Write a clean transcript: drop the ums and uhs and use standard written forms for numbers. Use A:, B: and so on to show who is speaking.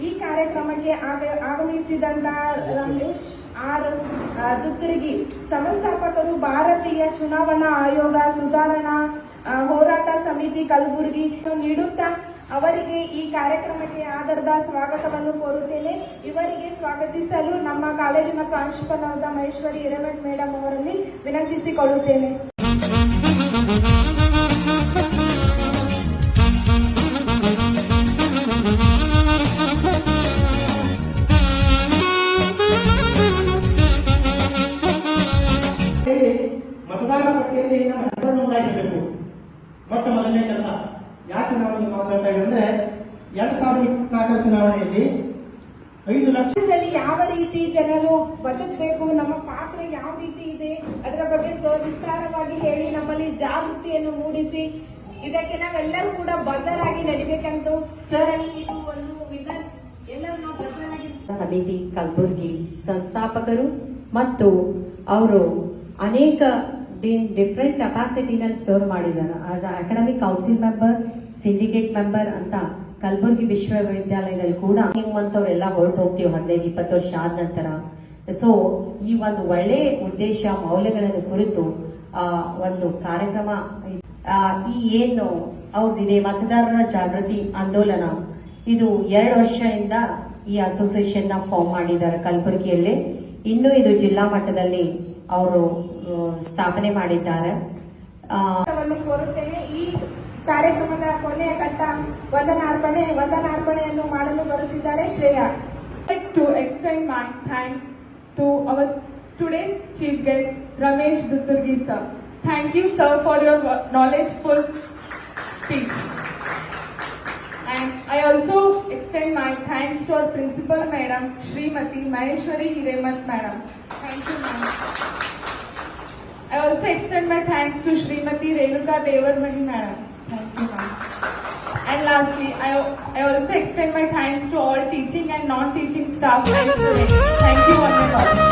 A: ಈ ಕಾರ್ಯಕ್ರಮಕ್ಕೆ ಆಗಮಿಸಿದಂತ ರಮೇಶ್ ಆರ್ ದುತ್ತರಗಿ ಸಂಸ್ಥಾಪಕರು, ಭಾರತೀಯ ಚುನಾವಣಾ ಆಯೋಗ ಸುಧಾರಣಾ ಹೋರಾಟ ಸಮಿತಿ ಕಲಬುರಗಿ ನೀಡುತ್ತಾ ಅವರಿಗೆ ಈ ಕಾರ್ಯಕ್ರಮಕ್ಕೆ ಆಧಾರದ ಸ್ವಾಗತವನ್ನು ಕೋರುತ್ತೇನೆ. ಇವರಿಗೆ ಸ್ವಾಗತಿಸಲು ನಮ್ಮ ಕಾಲೇಜಿನ ಪ್ರಾಂಶುಪಾಲರಾದ ಮಹೇಶ್ವರಿ ಹಿರೇಮಠ್ ಮೇಡಮ್ ಅವರಲ್ಲಿ ವಿನಂತಿಸಿಕೊಳ್ಳುತ್ತೇನೆ.
B: ಮತದಾರರ ಪಟ್ಟಿಯಲ್ಲಿ ನಮ್ಮ ಹೆಸರು ನೋಂದಾಯಿಸಬೇಕು. ಮೊಟ್ಟ ಮೊದಲನೇ ಕೆಲಸ. ಯಾಕೆ ನಾವು ನೀವು ಮಾತಾಡ್ತಾ ಇದ್ದೀವಿ ಅಂದ್ರೆ 2024 ಚುನಾವಣೆಯಲ್ಲಿ 5 ಲಕ್ಷದಲ್ಲಿ
A: ಯಾವ ರೀತಿ ಜನರು ಬದುಕಬೇಕು, ನಮ್ಮ ಪಾತ್ರ ಯಾವ ರೀತಿ ಇದೆ ಅದರ ಬಗ್ಗೆ ವಿಸ್ತಾರವಾಗಿ ಹೇಳಿ ನಮ್ಮಲ್ಲಿ ಜಾಗೃತಿಯನ್ನು ಮೂಡಿಸಿ ಇದಕ್ಕೆ ನಾವೆಲ್ಲರೂ ಕೂಡ ಬದ್ಧರಾಗಿ ನಡಿಬೇಕಂತ ಸರ್ ಇದು ಒಂದು ಎಲ್ಲರೂ ನಾವು ಬದ್ಧರಾಗಿ
C: ಸಮಿತಿ ಕಲಬುರಗಿ ಸಂಸ್ಥಾಪಕರು ಮತ್ತು ಅವರು ಅನೇಕ ಡಿಫ್ರೆಂಟ್ ಕೆಪಾಸಿಟಿನಲ್ಲಿ ಸರ್ವ್ ಮಾಡಿದ್ದಾರೆ. As academic council member, syndicate member ಅಂತ ಕಲಬುರಗಿ ವಿಶ್ವವಿದ್ಯಾಲಯದಲ್ಲಿ ಕೂಡ ನಿಮ್ಮಂತವ್ರೆಲ್ಲ ಹೊರಟು ಹೋಗ್ತೀವಿ 15-20 ವರ್ಷ ಆದ ನಂತರ. ಸೊ ಈ ಒಂದು ಒಳ್ಳೆ ಉದ್ದೇಶ ಮೌಲ್ಯಗಳನ್ನು ಕುರಿತು ಒಂದು ಕಾರ್ಯಕ್ರಮ ಈ ಏನು ಅವ್ರದಿದೆ ಮತದಾರರ ಜಾಗೃತಿ ಆಂದೋಲನ, ಇದು 2 ವರ್ಷದಿಂದ ಈ ಅಸೋಸಿಯೇಷನ್ ನ ಫಾರ್ಮ್ ಮಾಡಿದ್ದಾರೆ ಕಲಬುರಗಿಯಲ್ಲಿ. ಇನ್ನು ಇದು ಜಿಲ್ಲಾ ಮಟ್ಟದಲ್ಲಿ ಅವರು ಸ್ಥಾಪನೆ ಮಾಡಿದ್ದಾರೆ.
A: ಕೋರುತ್ತೇನೆ. ಈ ಕಾರ್ಯಕ್ರಮದ ಕೊನೆಯ ಘಟ್ಟ ವಂದನಾರ್ಪಣೆಯನ್ನು ಮಾಡಲು ಬರುತ್ತಿದ್ದಾರೆ Shreya.
D: To extend my thanks to our today's chief guest Ramesh Dutturgi sir. Thank you sir for your knowledgeful speech. And I also extend my thanks to our principal madam Srimati Maheshwari Hiremath madam. Thank you ma'am. I also extend my thanks to Srimati Renuka Devarmani madam. Thank you ma'am. And lastly, I also extend my thanks to all teaching and non-teaching staff and students. Thank you one and all.